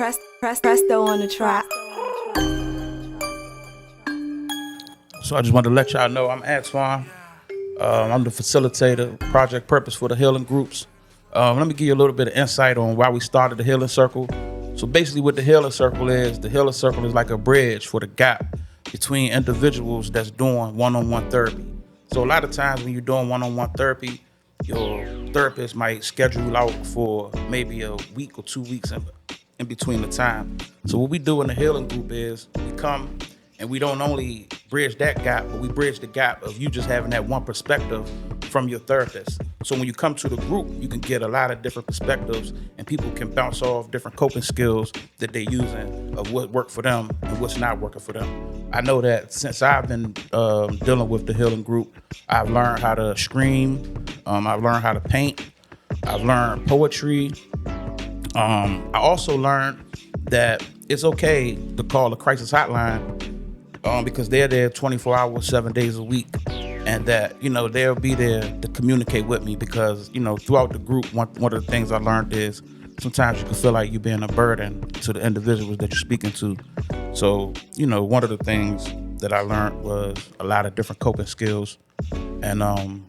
Presto on the track. So I just wanted to let y'all know I'm Antoine. I'm the facilitator, Project Purpose for the Healing Groups. Let me give you a little bit of insight on why we started the Healing Circle. So basically what the Healing Circle is like a bridge for the gap between individuals that's doing one-on-one therapy. So a lot of times when you're doing one-on-one therapy, your therapist might schedule you out for maybe a week or 2 weeks in between the time. So what we do in the Healing Group is we come and we don't only bridge that gap, but we bridge the gap of you just having that one perspective from your therapist. So when you come to the group, you can get a lot of different perspectives and people can bounce off different coping skills that they're using of what worked for them and what's not working for them. I know that since I've been dealing with the Healing Group, I've learned how to scream, I've learned how to paint, I've learned poetry. I also learned that it's okay to call a crisis hotline because they're there 24 hours, 7 days a week. And that, they'll be there to communicate with me because, throughout the group, one of the things I learned is sometimes you can feel like you're being a burden to the individuals that you're speaking to. So, one of the things that I learned was a lot of different coping skills. And I'm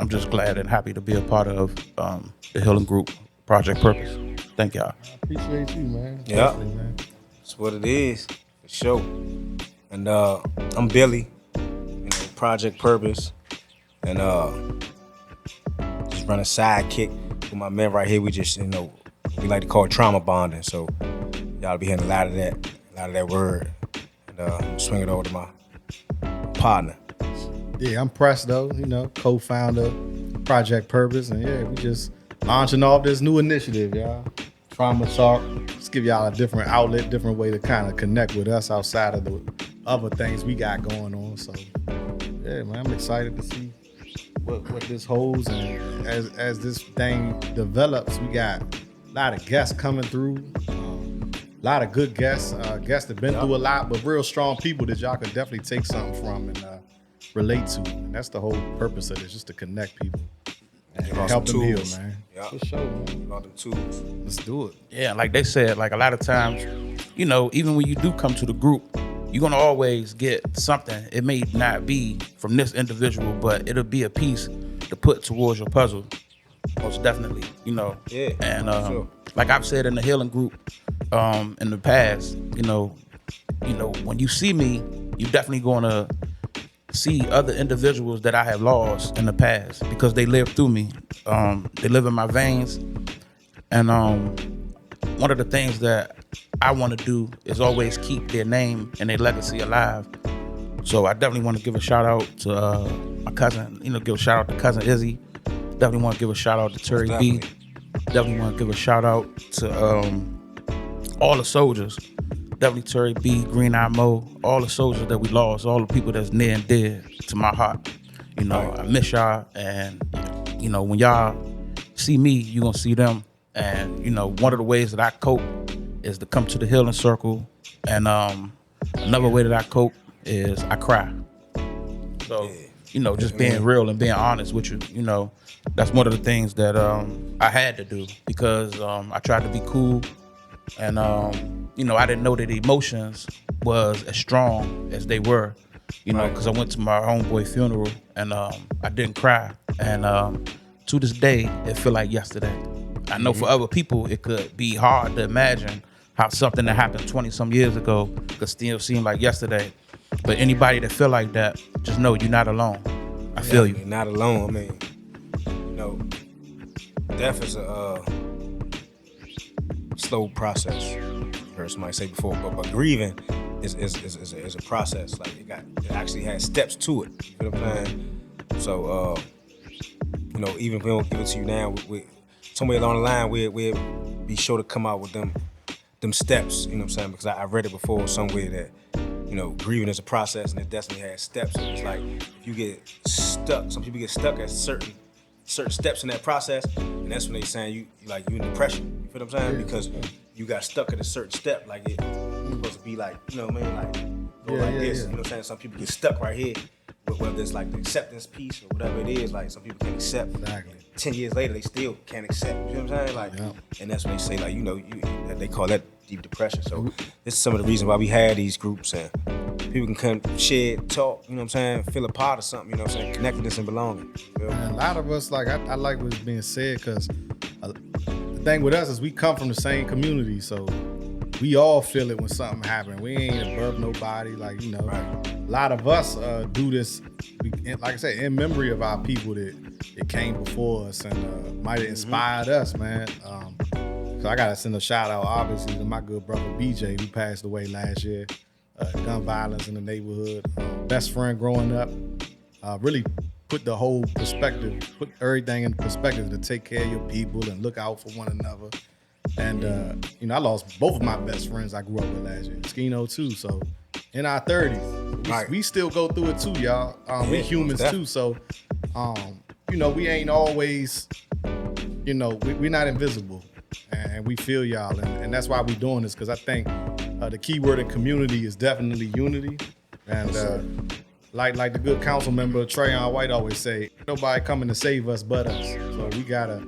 just glad and happy to be a part of the Healing Group, Project Purpose. Thank y'all. I appreciate you, man. Yeah, man. That's what it is, for sure. And I'm Billy, Project Purpose, and just run a sidekick with my man right here. We just, we like to call it trauma bonding. So y'all be hearing a lot of that word. And swing it over to my partner. Yeah, I'm Presto, co-founder, Project Purpose, and yeah, we just launching off this new initiative, y'all. Trauma Talk. Just give y'all a different outlet, different way to kind of connect with us outside of the other things we got going on. So yeah, man, I'm excited to see what this holds, and as this thing develops, we got a lot of guests coming through, a lot of good guests that been through a lot, but real strong people that y'all can definitely take something from and relate to. And that's the whole purpose of this, just to connect people and help them heal, man. Yep. For sure, man. About them tools. Let's do it. Yeah, like they said, like a lot of times, even when you do come to the group, you're gonna always get something. It may not be from this individual, but it'll be a piece to put towards your puzzle. Most definitely, Yeah. And sure. like I've said in the Healing Group, in the past, when you see me, you're definitely gonna see other individuals that I have lost in the past because they live through me. They live in my veins. And one of the things that I want to do is always keep their name and their legacy alive. So I definitely want to give a shout out to my cousin, give a shout out to cousin Izzy. Definitely want to give a shout out to Terry B. Definitely want to give a shout out to all the soldiers. Definitely Terry B, Green Eye Mo, all the soldiers that we lost, all the people that's near and dear to my heart. I miss y'all, and when y'all see me, you're gonna see them. And one of the ways that I cope is to come to the Healing Circle, and another way that I cope is I cry. So just being real and being honest with you, that's one of the things that I had to do because I tried to be cool, and I didn't know that emotions was as strong as they were, because I went to my homeboy funeral and I didn't cry, and to this day it feel like yesterday. I know for other people it could be hard to imagine how something that happened 20 some years ago could still seem like yesterday. But anybody that feel like that, just know you're not alone. I feel you. You're not alone. I mean, death is a slow process. You heard somebody say before, but grieving is a process. Like it actually has steps to it. You know what I'm saying? So even if we don't give it to you now, we somewhere along the line we'll be sure to come out with them steps. You know what I'm saying? Because I read it before somewhere that grieving is a process and it definitely has steps. And it's like if you get stuck, some people get stuck at certain steps in that process, and that's when they saying you in depression. You feel what I'm saying? Because you got stuck at a certain step, like it's supposed to be like, like go like this. You know what I'm saying? Some people get stuck right here, whether it's like the acceptance piece or whatever it is. Like some people can't accept. Exactly. 10 years later, they still can't accept. You know what I'm saying? And that's when they say they call that deep depression. So this is some of the reasons why we had these groups, and people can come share, talk, you know what I'm saying, feel a part of something, you know what I'm saying, connectedness and belonging. And a lot of us, like, I like what's being said, because the thing with us is we come from the same community, so we all feel it when something happens. We ain't above nobody, like, you know. Right. A lot of us do this, like I said, in memory of our people that came before us and might have inspired us, man. So I gotta send a shout out, obviously, to my good brother BJ, who passed away last year. Gun violence in the neighborhood. Best friend growing up. Really put the whole perspective, put everything in perspective to take care of your people and look out for one another. And you know, I lost both of my best friends I grew up with last year. Skino too. So in our 30s, we still go through it too, y'all. We humans too. So you know, we ain't always, you know, we're not invisible, and we feel y'all, and that's why we doing this, because I think the key word in community is definitely unity. And like the good council member Trayon White always say, nobody coming to save us but us. So we gotta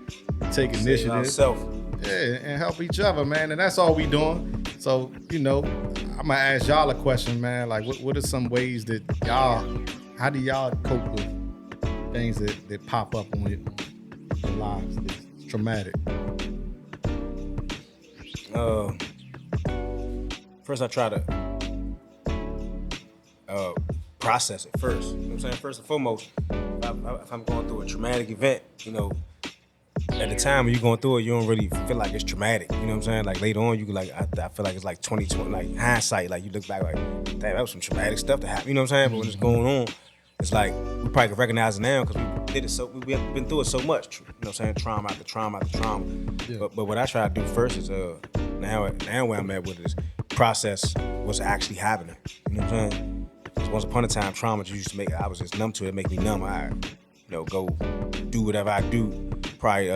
take initiative. Yeah, and help each other, man. And that's all we doing. So, you know, I'm gonna ask y'all a question, man. Like, what are some ways that how do y'all cope with things that pop up on your lives that's traumatic? First I try to process it first. You know what I'm saying? First and foremost, if I'm going through a traumatic event, you know, at the time when you're going through it, you don't really feel like it's traumatic. You know what I'm saying? Like later on, you can I feel like it's like 2020, like hindsight, like you look back like, damn, that was some traumatic stuff that happened. You know what I'm saying? But when it's going on, it's like we probably can recognize it now because we've been through it so much. You know what I'm saying? Trauma after trauma after trauma. Yeah. But what I try to do first is now where I'm at with it is process what's actually happening. You know what I'm saying? Because once upon a time, trauma just used to I was just numb to it, make me numb. I go do whatever I do. Probably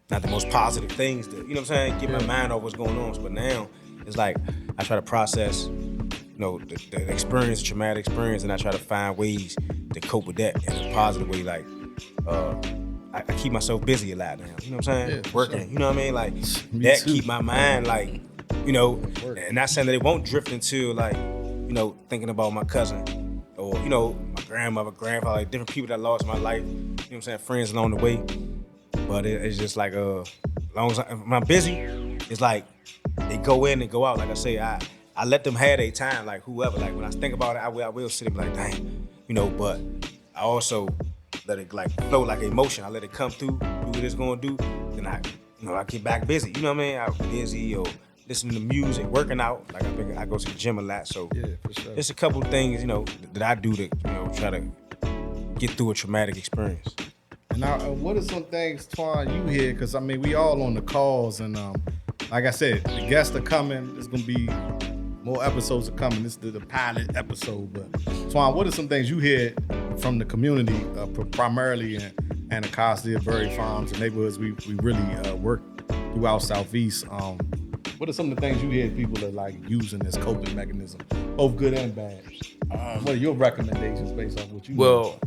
not the most positive things to, you know what I'm saying, get my mind off what's going on. But now it's like I try to process, you know, the experience, the traumatic experience, and I try to find ways to cope with that in a positive way. Like I keep myself busy a lot now. You know what I'm saying? Working. Sure. You know what I mean? Like that keep my mind like, you know, and not saying that it won't drift into like, you know, thinking about my cousin or, you know, my grandmother, grandfather, like different people that lost my life. You know what I'm saying? Friends along the way. But it's just like, as long as I'm busy, it's like they go in and go out. Like I say, I let them have their time, like whoever. Like when I think about it, I will sit and be like, dang, you know, but I also let it like flow like emotion. I let it come through, do what it's gonna do. Then I get back busy. You know what I mean? I'm busy or listening to music, working out. Like I go to the gym a lot. So yeah, for sure. There's a couple things, you know, that I do to, you know, try to get through a traumatic experience. And now, what are some things, Twan, you hear? Because, I mean, we all on the calls, and like I said, the guests are coming. There's going to be more episodes are coming. This is the pilot episode. But, Twan, what are some things you hear from the community, primarily in Anacostia, Berry Farms, the neighborhoods we really work throughout Southeast? What are some of the things you hear people are like using as coping mechanism, both good and bad? What are your recommendations based on what you know?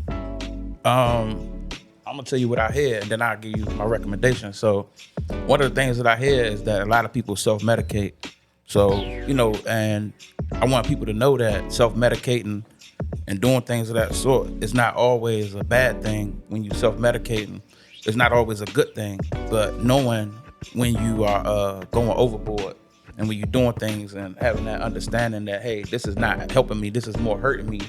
I'm gonna tell you what I hear, and then I'll give you my recommendation. So, one of the things that I hear is that a lot of people self-medicate. So, you know, and I want people to know that self-medicating and doing things of that sort is not always a bad thing. When you self-medicating, it's not always a good thing. But knowing when you are going overboard and when you're doing things and having that understanding that, hey, this is not helping me, this is more hurting me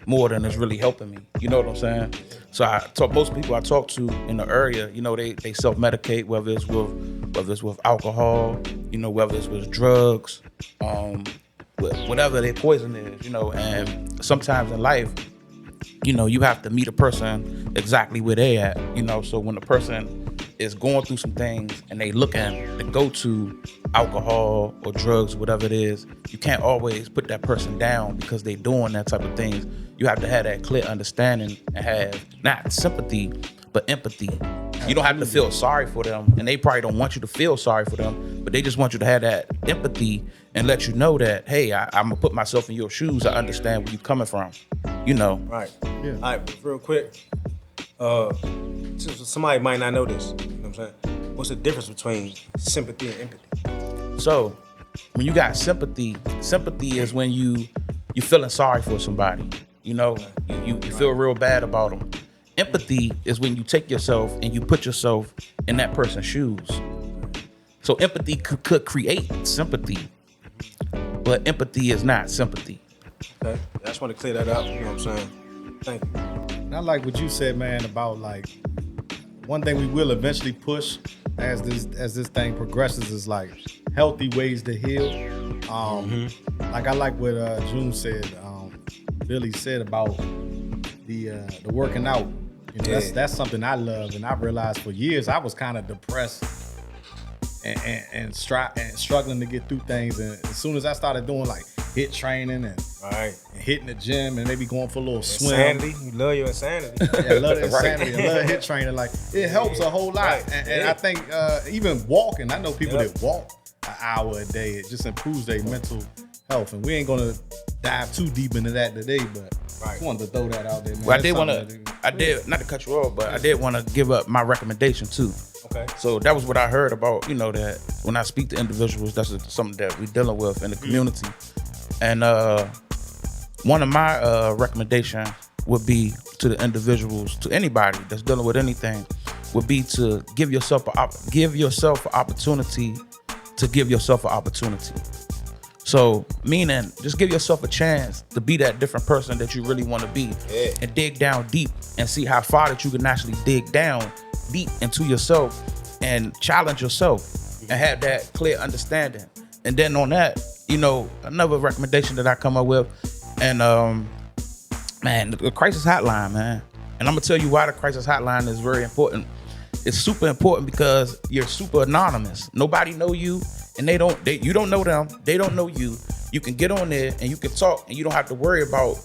more than it's really helping me. You know what I'm saying? So most people I talk to in the area, you know, they self-medicate, whether it's with alcohol, you know, whether it's with drugs, whatever their poison is, you know. And sometimes in life, you know, you have to meet a person exactly where they at, you know. So when a person is going through some things and they looking to go to alcohol or drugs, whatever it is, you can't always put that person down because they doing that type of things. You have to have that clear understanding and have not sympathy, but empathy. You don't have to feel sorry for them, and they probably don't want you to feel sorry for them, but they just want you to have that empathy and let you know that, hey, I'm gonna put myself in your shoes. I understand where you're coming from, you know. Right. Yeah. All right, real quick. Somebody might not know this. You know what I'm saying? What's the difference between sympathy and empathy? So, when you got sympathy is when you feeling sorry for somebody. You know, you feel real bad about them. Empathy is when you take yourself and you put yourself in that person's shoes. So empathy could create sympathy, but empathy is not sympathy. Okay. I just want to clear that up. You know what I'm saying? Thank you. And I like what you said, man, about like one thing we will eventually push as this thing progresses is like healthy ways to heal. Like I like what June said, Billy said about the working out. You know, that's something I love, and I realized for years I was kind of depressed and struggling to get through things. And as soon as I started doing like HIIT training and hitting the gym and maybe going for a little swim. Insanity. You love your insanity. Yeah, I love the insanity. I love HIIT training. Like it helps a whole lot. And I think even walking, I know people that walk an hour a day. It just improves their mental health. And we ain't gonna dive too deep into that today, but I just wanted to throw that out there, man. Well, I did not to cut you off, but I did want to give up my recommendation too. Okay. So that was what I heard about, you know, that when I speak to individuals, that's something that we're dealing with in the community. And one of my recommendations would be to the individuals, to anybody that's dealing with anything, would be to give yourself an opportunity to give yourself an opportunity. So meaning just give yourself a chance to be that different person that you really want to be, and dig down deep and see how far that you can actually dig down deep into yourself and challenge yourself and have that clear understanding. And then on that, you know, another recommendation that I come up with, and man, the crisis hotline, man. And I'm gonna tell you why the crisis hotline is very important. It's super important because you're super anonymous. Nobody know you, and you don't know them. They don't know you. You can get on there and you can talk, and you don't have to worry about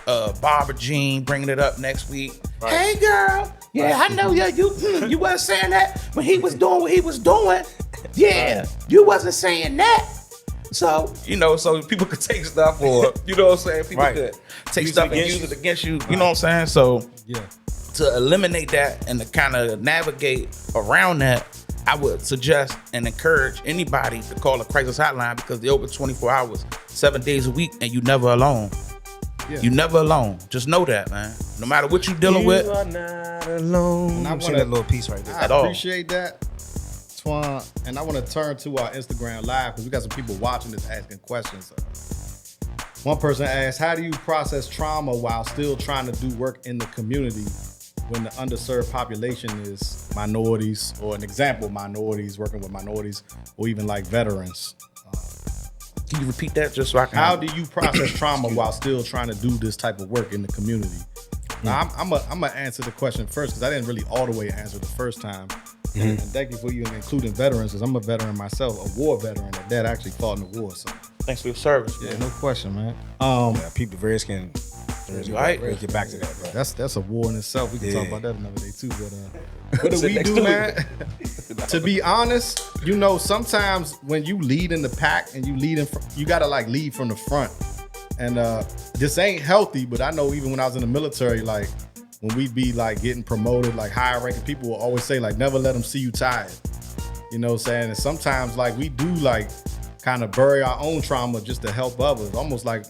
Bob or Jean bringing it up next week. Right. Hey, girl. Yeah, I know. Yeah, you wasn't saying that when he was doing what he was doing. Yeah, you wasn't saying that. So, you know, so people could take stuff, or, you know what I'm saying? People could take stuff and use it against you. You know what I'm saying? So, to eliminate that and to kind of navigate around that, I would suggest and encourage anybody to call a crisis hotline, because they're open 24 hours, 7 days a week, and you never alone. Yeah. You never alone. Just know that, man. No matter what you're dealing with. You are not alone. And I want that little piece right there. I appreciate that, Twan. And I want to turn to our Instagram Live, because we got some people watching this asking questions. One person asked, how do you process trauma while still trying to do work in the community when the underserved population is minorities, or an example, minorities, working with minorities, or even like veterans? Can you repeat that just so I can? How do you process trauma while still trying to do this type of work in the community? Now, I'm gonna answer the question first, because I didn't really all the way answer the first time. And thank you for you including veterans, because I'm a veteran myself, a war veteran. My dad actually fought in the war. So thanks for your service. Yeah, no question, man. People, the Redskins. Right. We'll get back to that, bro. That's a war in itself. We can talk about that another day too. But what do we do, man? To be honest, you know, sometimes when you lead in the pack and you gotta like lead from the front. And this ain't healthy, but I know even when I was in the military, like when we'd be like getting promoted, like higher ranking people will always say like, never let them see you tired. You know what I'm saying? And sometimes like we do like kind of bury our own trauma just to help others. Almost like,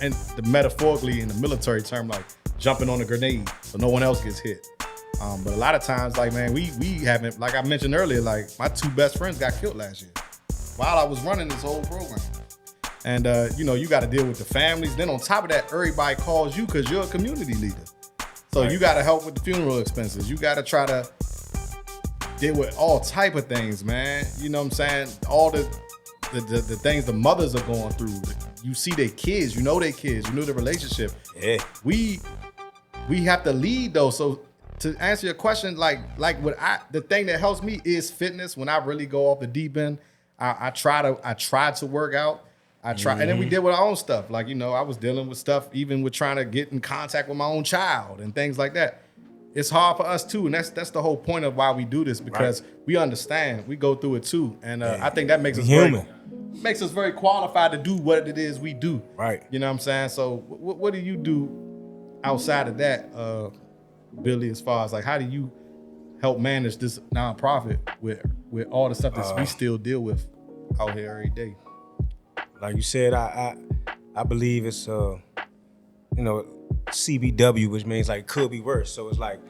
and the metaphorically in the military term, like jumping on a grenade so no one else gets hit. But a lot of times, like, man, we haven't, like I mentioned earlier, like my two best friends got killed last year while I was running this whole program. And, you know, you got to deal with the families. Then on top of that, everybody calls you because you're a community leader. So you got to help with the funeral expenses. You got to try to deal with all type of things, man. You know what I'm saying? All the things the mothers are going through. You see their kids, you know their kids, you know the relationship. Yeah. We have to lead though. So to answer your question, like the thing that helps me is fitness. When I really go off the deep end, I try to work out. And then we deal with our own stuff. Like, you know, I was dealing with stuff even with trying to get in contact with my own child and things like that. It's hard for us too, and that's the whole point of why we do this, because we understand, we go through it too, and I think that makes us human. Makes us very qualified to do what it is we do. Right. You know what I'm saying? So what do you do outside of that, Billy, as far as like, how do you help manage this nonprofit with all the stuff that we still deal with out here every day? like you said, I believe it's CBW, which means like could be worse. So it's like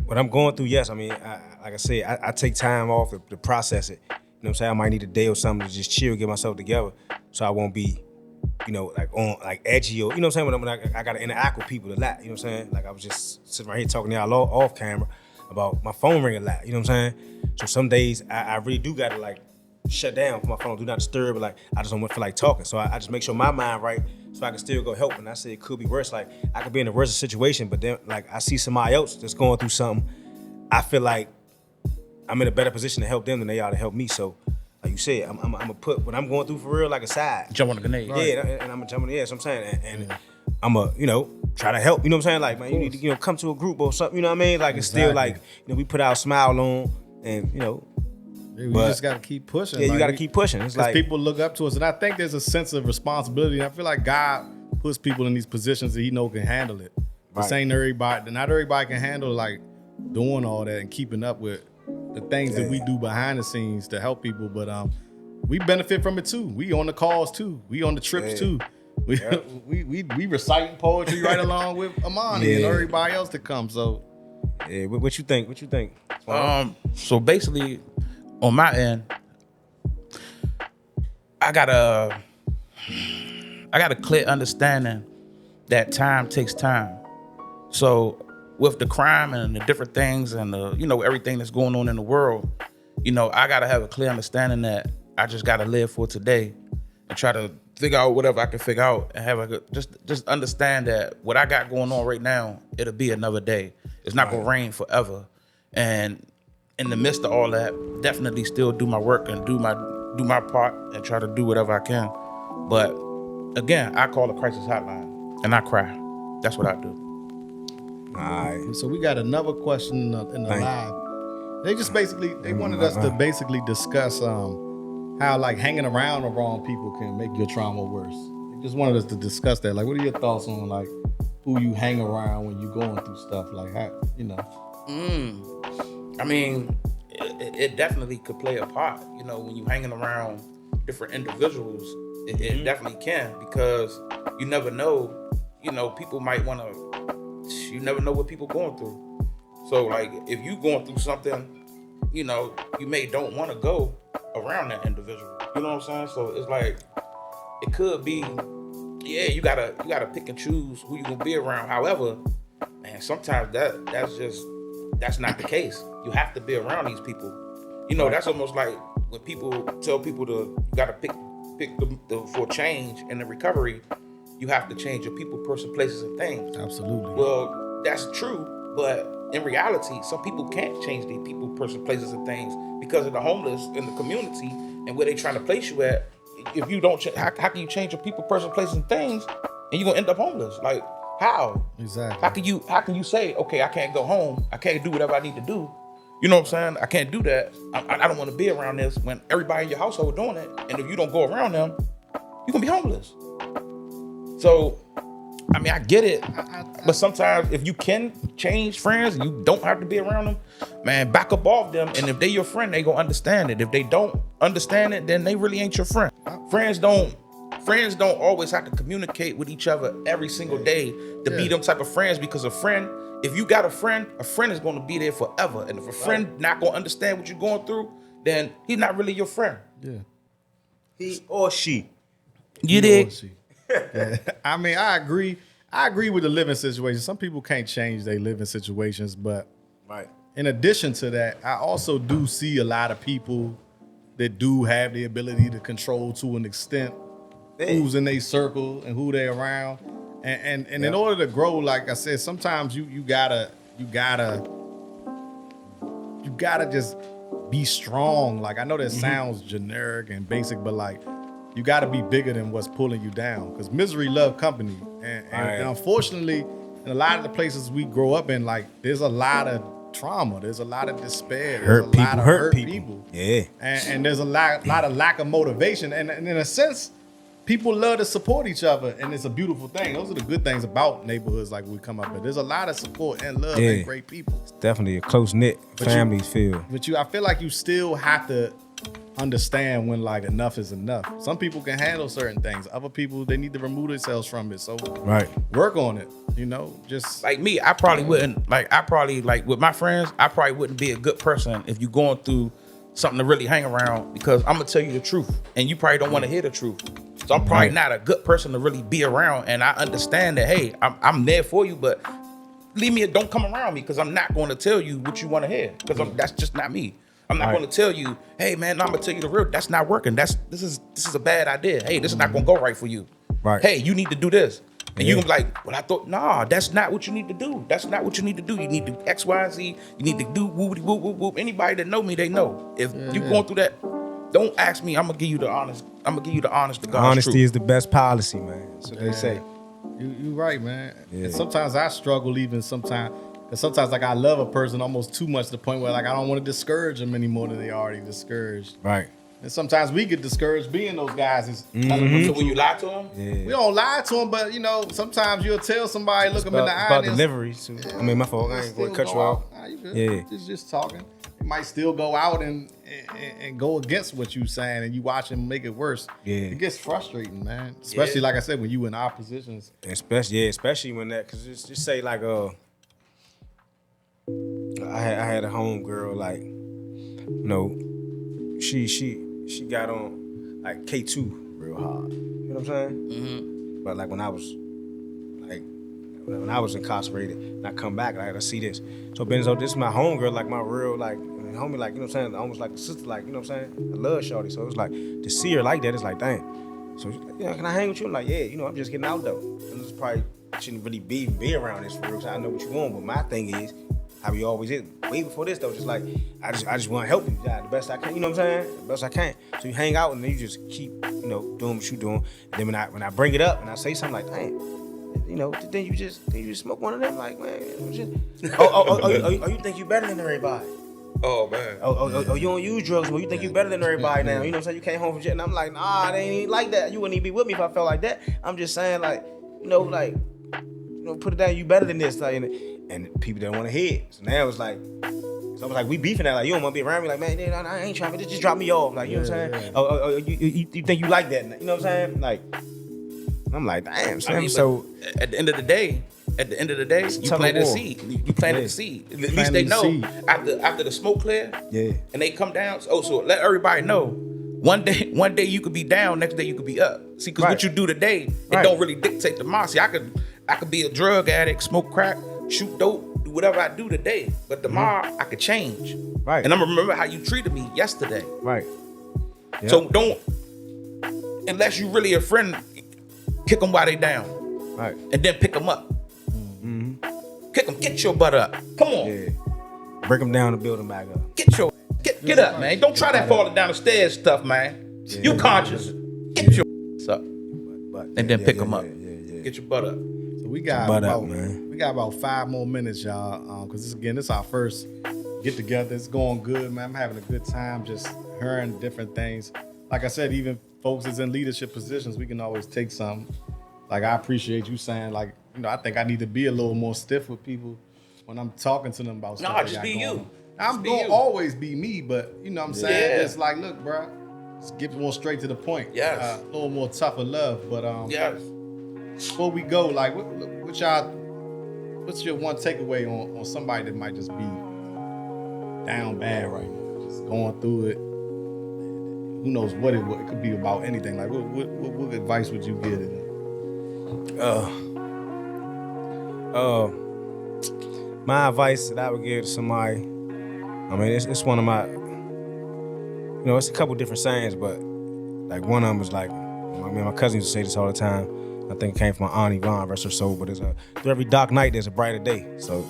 what I'm going through. Yes, I mean, like I said, I take time off to process it. You know what I'm saying? I might need a day or something to just chill, get myself together, so I won't be, like edgy or, you know what I'm saying? When I got to interact with people a lot, you know what I'm saying? Like I was just sitting right here talking to y'all off camera about my phone ring a lot, you know what I'm saying? So some days I really do got to like shut down for my phone, do not disturb, but like I just don't feel like talking. So I just make sure my mind right so I can still go help. And I say it could be worse. Like I could be in a worse situation, but then like I see somebody else that's going through something. I feel like I'm in a better position to help them than they are to help me. So like you said, I'm gonna put what I'm going through for real like aside. Jump on the grenade. Yeah, and I'm gonna jump on the so I'm saying, and I'm gonna, try to help. You know what I'm saying? Like, man, you need to, come to a group or something. You know what I mean? Like, it's still like, we put our smile on, and we just gotta keep pushing. Yeah, you gotta keep pushing. It's like people look up to us, and I think there's a sense of responsibility. I feel like God puts people in these positions that He know can handle it. This ain't everybody. Not everybody can handle like doing all that and keeping up with the things that we do behind the scenes to help people. But we benefit from it too. We on the calls too. We on the trips too. We reciting poetry right along with Amani and everybody else that comes. So what you think? What you think? So basically, on my end, I got a clear understanding that time takes time. So with the crime and the different things and the, everything that's going on in the world, I gotta have a clear understanding that I just gotta live for today and try to figure out whatever I can figure out and have just understand that what I got going on right now, it'll be another day. It's not gonna rain forever. And in the midst of all that, definitely still do my work and do my part and try to do whatever I can. But again, I call a crisis hotline and I cry. That's what I do. All right. So we got another question in the live. They just they wanted us to basically discuss how like hanging around the wrong people can make your trauma worse. They just wanted us to discuss that. Like, what are your thoughts on like who you hang around when you're going through stuff? Like, how, I mean, it definitely could play a part, when you're hanging around different individuals, it definitely can, because you never know, people might want to, you never know what people going through. So like, if you going through something, you don't want to go around that individual. You know what I'm saying? So it's like, it could be, you gotta pick and choose who you gonna be around. However, man, sometimes that's not the case. You have to be around these people. That's almost like when people tell people you gotta pick for change and the recovery, you have to change your people, person, places, and things. Absolutely. Well, that's true, but in reality, some people can't change their people, person, places, and things because of the homeless in the community and where they trying to place you at. If you don't, how can you change your people, person, places, and things, and you're gonna end up homeless? Like, how? Exactly. How can you say, okay, I can't go home, I can't do whatever I need to do? You know what I'm saying? I can't do that. I don't want to be around this when everybody in your household doing it, and if you don't go around them, you're gonna be homeless. So, I mean, I get it, but sometimes if you can change friends and you don't have to be around them, man, back up off them. And if they your friend, they gonna understand it. If they don't understand it, then they really ain't your friend. Friends don't always have to communicate with each other every single day to be them type of friends, because if you got a friend is gonna be there forever. And if a friend not gonna understand what you're going through, then he's not really your friend. Yeah. He or she. You dig? Yeah. I mean, I agree. I agree with the living situation. Some people can't change their living situations, but in addition to that, I also do see a lot of people that do have the ability to control to an extent who's in their circle and who they're around. And in order to grow, like I said, sometimes you gotta just be strong. Like, I know that sounds generic and basic, but like, you got to be bigger than what's pulling you down, because misery love company. And unfortunately, in a lot of the places we grow up in, like, there's a lot of trauma. There's a lot of despair. There's a lot of hurt people. Yeah. And there's a lot of lack of motivation. And in a sense, people love to support each other, and it's a beautiful thing. Those are the good things about neighborhoods like we come up in. There's a lot of support and love and great people. It's definitely a close-knit family feel. But I feel like you still have to understand when like enough is enough. Some people can handle certain things. Other people, they need to remove themselves from it. So work on it. You know, just like me, I probably wouldn't like with my friends, I probably wouldn't be a good person if you going through something to really hang around, because I'm gonna tell you the truth and you probably don't want to hear the truth. So I'm probably not a good person to really be around. And I understand that, hey, I'm there for you, but leave me, don't come around me, because I'm not going to tell you what you want to hear, because that's just not me. I'm not going to tell you, hey man, I'm gonna tell you the real. That's not working. This is a bad idea. Hey, this is not gonna go right for you. Right. Hey, you need to do this, and you can be like, well, I thought, nah, that's not what you need to do. That's not what you need to do. You need to do X, Y, Z. You need to do whoop, whoop, whoop, whoop. Anybody that know me, they know. If you going through that, don't ask me. I'm gonna give you the honest. I'm gonna give you the honest to God's Honesty truth. is the best policy, man. That's what they say. you right, man. Yeah. And sometimes I struggle even sometimes. Cause sometimes like I love a person almost too much to the point where like I don't want to discourage them any more than they already discouraged. Right. And sometimes we get discouraged being those guys. So when you lie to them, We don't lie to them, but you know, sometimes you'll tell somebody, look them in the eye. About and delivery. So, I mean, my fault. I ain't going to cut you off. Nah, you good. Yeah. Just talking. You might still go out and go against what you saying, and you watch him make it worse. Yeah. It gets frustrating, man. Especially like I said, when you in our positions. Especially when that, cause just say like I had a home girl, like, you know, she got on like K2 real hard. You know what I'm saying? Mm-hmm. But like when I was incarcerated and I come back, I had to see this. So Benzo, this is my home girl, like my real like homie, like, you know what I'm saying, almost like a sister, like, you know what I'm saying? I love Shorty. So it was like to see her like that, it's like, dang. So she's like, yeah, can I hang with you? I'm like, yeah, you know, I'm just getting out though. And this probably shouldn't really be around this for real, because I know what you want. But my thing is, how we always is. Way before this though, just like I just want to help you, the best I can. You know what I'm saying? The best I can. So you hang out and then you just keep, you know, doing what you doing. And then when I bring it up and I say something like, dang, you know, then you just smoke one of them, like, man, you think you better than everybody? oh man, Oh, you don't use drugs, well, you think you better than everybody now. You know what I'm saying? You came home from jail, and I'm like, nah, they ain't like that. You wouldn't even be with me if I felt like that. I'm just saying, like, you know, put it down, you better than this. Like, and people didn't want to hear it. So now it's like, we beefing that, like, you don't want to be around me, like, man, I ain't trying to, just drop me off. Like, you know what I'm saying? Oh, you think you like that? You know what I'm saying? Like, I'm like, damn, Sam. I mean, so at the end of the day, you planted a seed. You planted a seed. At least they know after the smoke clear, and they come down. So let everybody know. One day you could be down, next day you could be up. See, because what you do today, it don't really dictate tomorrow. See, I could be a drug addict, smoke crack, shoot dope, do whatever I do today. But tomorrow I could change. Right. And I'm gonna remember how you treated me yesterday. Right. Yep. So don't, unless you really a friend, kick them while they down. Right. And then pick them up. Mm-hmm. Kick them, get your butt up. Come on. Yeah. Break them down and build them back up. Get up, man. Don't try that falling down the stairs stuff, man. Yeah. You conscious. Get your up. And then pick them up. Get your butt up. So we got about 5 more minutes, y'all. Because this is our first get together. It's going good, man. I'm having a good time just hearing different things. Like I said, even folks that's in leadership positions, we can always take some. Like, I appreciate you saying, like, you know, I think I need to be a little more stiff with people when I'm talking to them about stuff. No, just be you. I'm going to always be me, but, you know what I'm saying? Yeah. It's like, look, bro, let's get more straight to the point. Yes. A little more tougher love. But yes. Before we go, like, what's your one takeaway on somebody that might just be down bad right now, just going through it? Who knows what it could be about anything. Like, what advice would you give them? My advice that I would give to somebody, I mean, it's one of my, you know, it's a couple different sayings, but like one of them is like, I mean, my cousin used to say this all the time. I think it came from my Aunt Yvonne, rest her soul, but through every dark night, there's a brighter day. So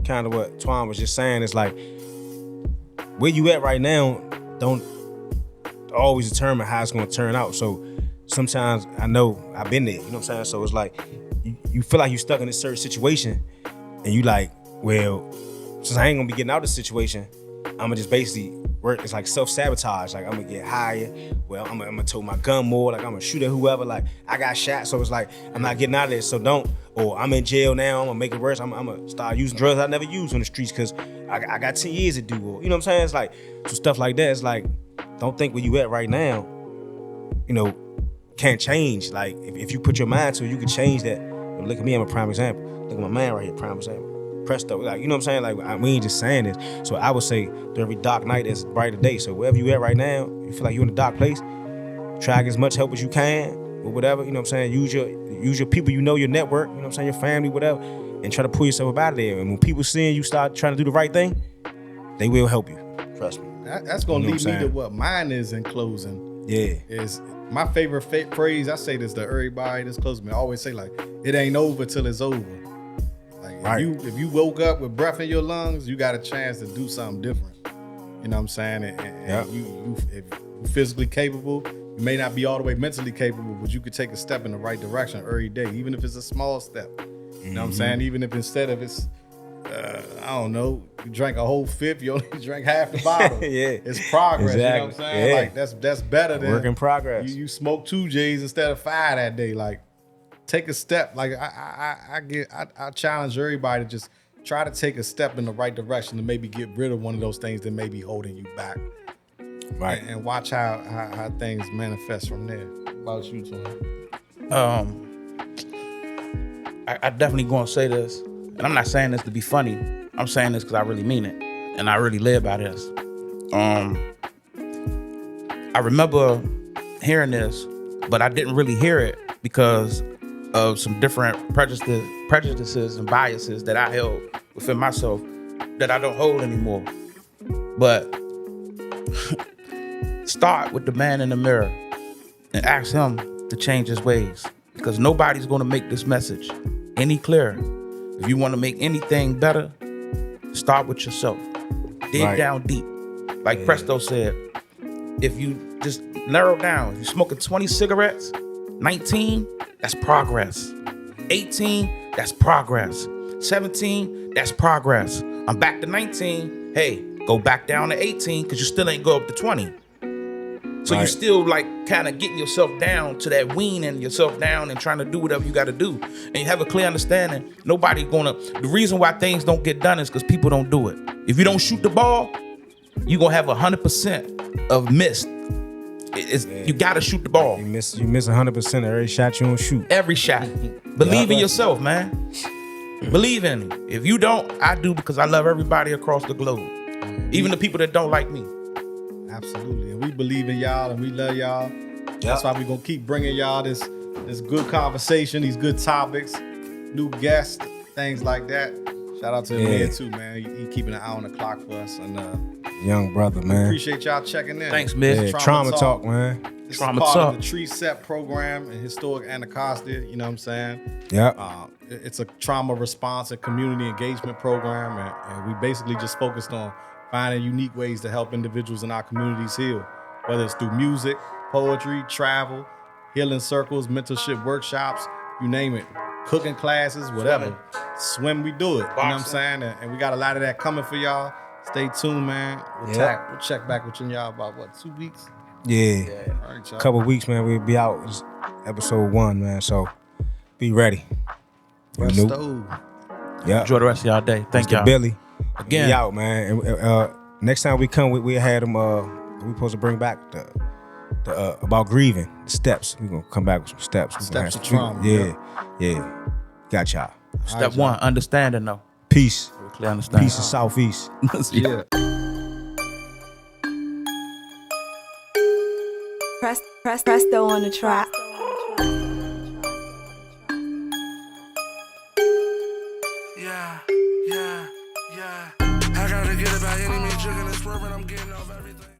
kind of what Twan was just saying is like, where you at right now, don't always determine how it's going to turn out. So sometimes I know I've been there, you know what I'm saying? So it's like, you feel like you're stuck in a certain situation and you like, well, since I ain't gonna be getting out of this situation, I'm gonna just basically work. It's like self-sabotage. Like, I'm gonna get higher. Well, I'm gonna tote my gun more. Like, I'm gonna shoot at whoever. Like, I got shot. So it's like, I'm not getting out of this. So don't, or I'm in jail now. I'm gonna make it worse. I'm gonna start using drugs I never used on the streets because I got 10 years to do. Or, you know what I'm saying? It's like, so stuff like that. It's like, don't think where you at right now, you know, can't change. Like if you put your mind to it, you can change that. Look at me, I'm a prime example. Look at my man right here, prime example. Presto, like, you know what I'm saying? Like, we ain't just saying this. So I would say, through every dark night, there's a brighter day. So wherever you at right now, you feel like you're in a dark place, try to get as much help as you can, or whatever, you know what I'm saying? Use your people, you know, your network, you know what I'm saying, your family, whatever, and try to pull yourself up out of there. And when people seeing you start trying to do the right thing, they will help you. Trust me. That's going to lead me to what mine is in closing. Yeah. Is my favorite phrase. I say this to everybody that's close to me. I always say, like, it ain't over till it's over. Like, right. if you woke up with breath in your lungs, you got a chance to do something different. You know what I'm saying? And if you're physically capable, you may not be all the way mentally capable, but you could take a step in the right direction every day, even if it's a small step. You know what I'm saying? Even if instead of it's, I don't know, you drank a whole fifth, you only drank half the bottle. Yeah. It's progress, exactly. You know what I'm saying? Yeah. Like, that's better than work in progress. You smoke 2 J's instead of 5 that day. Like, take a step. Like, I challenge everybody to just try to take a step in the right direction to maybe get rid of one of those things that may be holding you back. Right. And watch how things manifest from there. How about you, Tony? I definitely gonna say this, and I'm not saying this to be funny. I'm saying this because I really mean it, and I really live by this. I remember hearing this, but I didn't really hear it because of some different prejudices and biases that I held within myself that I don't hold anymore. But start with the man in the mirror and ask him to change his ways, because nobody's going to make this message any clearer. If you want to make anything better, start with yourself. Dig down deep. Like Presto said, if you just narrow down, if you're smoking 20 cigarettes, 19, that's progress. 18, that's progress. 17, that's progress. I'm back to 19. Hey, go back down to 18 because you still ain't go up to 20. So you're still like kind of getting yourself down to that weaning yourself down and trying to do whatever you got to do. And you have a clear understanding. Nobody's the reason why things don't get done is because people don't do it. If you don't shoot the ball, you're going to have 100% of missed. You got to shoot the ball. You miss 100% of every shot you don't shoot. Every shot. Believe in yourself, man. Believe in it. If you don't, I do, because I love everybody across the globe. Even the people that don't like me. Absolutely. And we believe in y'all and we love y'all. That's why we're going to keep bringing y'all this good conversation, these good topics, new guests, things like that. Shout out to him here too, man. He keeping an eye on the clock for us. And young brother, man. Appreciate y'all checking in. Thanks, Miss. Yeah, Trauma talk, man. This Trauma is part talk. of the TRCEP program in Historic Anacostia, you know what I'm saying? Yeah. It's a trauma response and community engagement program, and we basically just focused on finding unique ways to help individuals in our communities heal, whether it's through music, poetry, travel, healing circles, mentorship workshops, you name it, cooking classes, whatever. Swim, we do it. You know what I'm saying? And we got a lot of that coming for y'all. Stay tuned, man. We'll check back with y'all about 2 weeks? Yeah. All right, y'all. Couple weeks, man. We'll be out. It's episode 1, man. So be ready. Yeah. Enjoy the rest of y'all day. Thank y'all. Billy. Again. We out, man. And, next time we come, we had them. We supposed to bring back the about grieving, the steps. We gonna come back with some steps. Steps of trauma. Yeah. Got y'all. Step 1, understanding though. Peace. Clear understanding. Peace in Southeast. Yeah. Presto on the track. Yeah. I gotta get it by any means, jugging and swerving, I'm getting off everything.